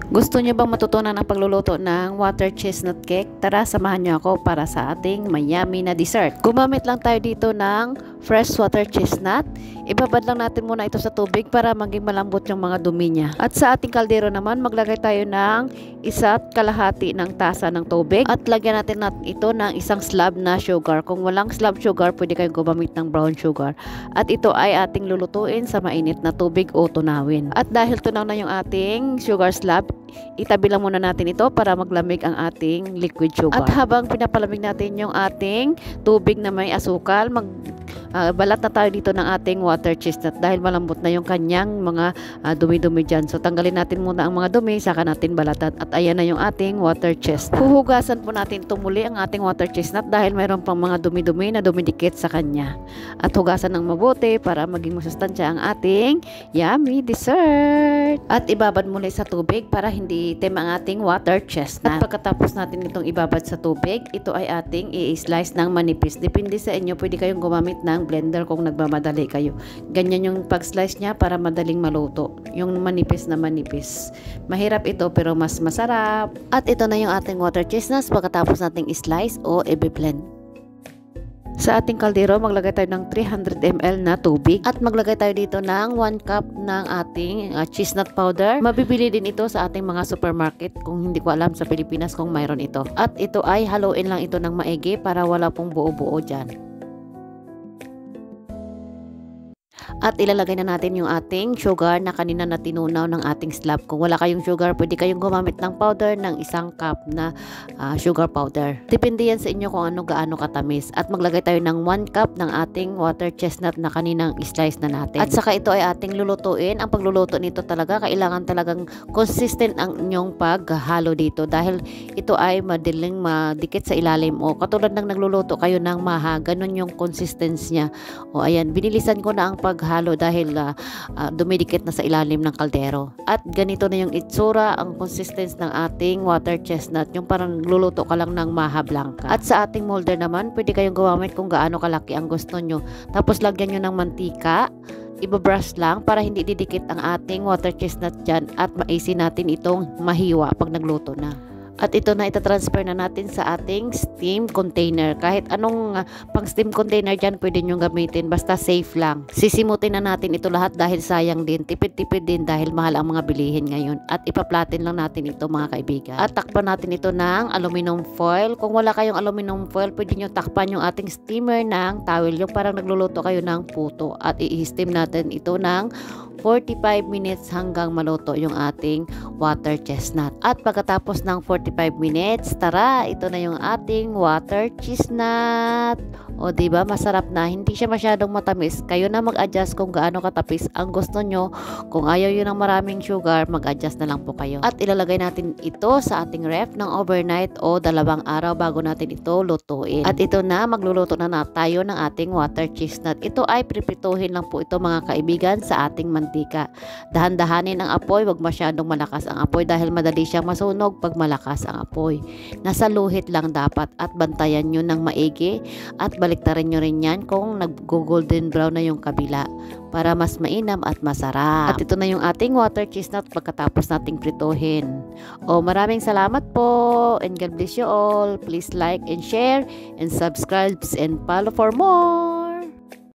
Gusto niyo bang matutunan ang pagluluto ng water chestnut cake? Tara, samahan niyo ako para sa ating mayami na dessert. Gumamit lang tayo dito ng fresh water chestnut. Ibabad lang natin muna ito sa tubig para maging malambot yung mga dumi niya. At sa ating kaldero naman, maglagay tayo ng 1.5 ng tasa ng tubig. At lagyan natin ito ng isang slab na sugar. Kung walang slab sugar, pwede kayong gumamit ng brown sugar. At ito ay ating lulutuin sa mainit na tubig o tunawin. At dahil tunaw na yung ating sugar slab, itabi lang muna natin ito para maglamig ang ating liquid sugar. At habang pinapalamig natin yung ating tubig na may asukal, balat na tayo dito ng ating water chestnut dahil malambot na yung kanyang mga dumi-dumi dyan. So tanggalin natin muna ang mga dumi, saka natin balatan. At ayan na yung ating water chestnut. Huhugasan po natin ito muli ang ating water chestnut dahil mayroon pang mga dumi-dumi na dumidikit sa kanya. At hugasan ng mabuti para maging masustansya ang ating yummy dessert. At ibabad muli sa tubig para hindi itim ang ating water chestnut. At pagkatapos natin itong ibabad sa tubig, ito ay ating i-slice ng manipis. Depende sa inyo, pwede kayong gumamit ng blender kung nagmamadali kayo. Ganyan yung pag-slice niya para madaling maluto. Yung manipis na manipis. Mahirap ito pero mas masarap. At ito na yung ating water chestnuts pagkatapos nating i-slice o i-blend. Sa ating kaldero, maglagay tayo ng 300 ml na tubig at maglagay tayo dito ng 1 cup ng ating chestnut powder. Mabibili din ito sa ating mga supermarket kung hindi ko alam sa Pilipinas kung mayroon ito. At ito ay haluin lang ito ng maigi para wala pong buo-buo dyan. At ilalagay na natin yung ating sugar na kanina na tinunaw ng ating slab. Kung wala kayong sugar, pwede kayong gumamit ng powder ng 1 cup na sugar powder. Depende yan sa inyo kung gaano katamis. At maglagay tayo ng 1 cup ng ating water chestnut na kaninang slice na natin. At saka ito ay ating lulutuin. Ang pagluluto nito talaga, kailangan talagang consistent ang inyong paghalo dito. Dahil ito ay madaling madikit sa ilalim. O katulad ng nagluluto kayo ng maha, ganun yung consistency niya. O ayan, binilisan ko na ang paghalo dahil dumidikit na sa ilalim ng kaldero. At ganito na yung itsura, ang consistency ng ating water chestnut, yung parang luluto ka lang ng maha blanca. At sa ating molder naman, pwede kayong gumamit kung gaano kalaki ang gusto nyo. Tapos lagyan nyo ng mantika, ibabrush lang para hindi didikit ang ating water chestnut dyan at maisi natin itong mahiwa pag nagluto na. At ito na itatransfer na natin sa ating steam container. Kahit anong pang steam container dyan, pwede nyo gamitin. Basta safe lang. Sisimutin na natin ito lahat dahil sayang din. Tipid-tipid din dahil mahal ang mga bilihin ngayon. At ipaplatin lang natin ito mga kaibigan. At takpan natin ito ng aluminum foil. Kung wala kayong aluminum foil, pwede nyo takpan yung ating steamer ng towel. Yung parang nagluluto kayo ng puto. At i-steam natin ito ng 45 minutes hanggang maluto yung ating water chestnut. At pagkatapos ng 45 minutes, tara, ito na yung ating water chestnut. O diba, masarap na. Hindi siya masyadong matamis. Kayo na mag-adjust kung gaano katapis ang gusto nyo. Kung ayaw yun ng maraming sugar, mag-adjust na lang po kayo. At ilalagay natin ito sa ating ref ng overnight o 2 araw bago natin ito lutuin. At ito na, magluluto na tayo ng ating water chestnut. Ito ay pripituhin lang po ito mga kaibigan sa ating mantika. Dahan-dahanin ang apoy, wag masyadong malakas ang apoy dahil madali siyang masunog pag malakas ang apoy. Nasa luhit lang dapat at bantayan nyo ng maigi at baliktarin nyo rin yan kung nag-golden brown na yung kabila para mas mainam at masarap. At ito na yung ating water chestnut pagkatapos nating prituhin. O maraming salamat po and God bless you all. Please like and share and subscribe and follow for more.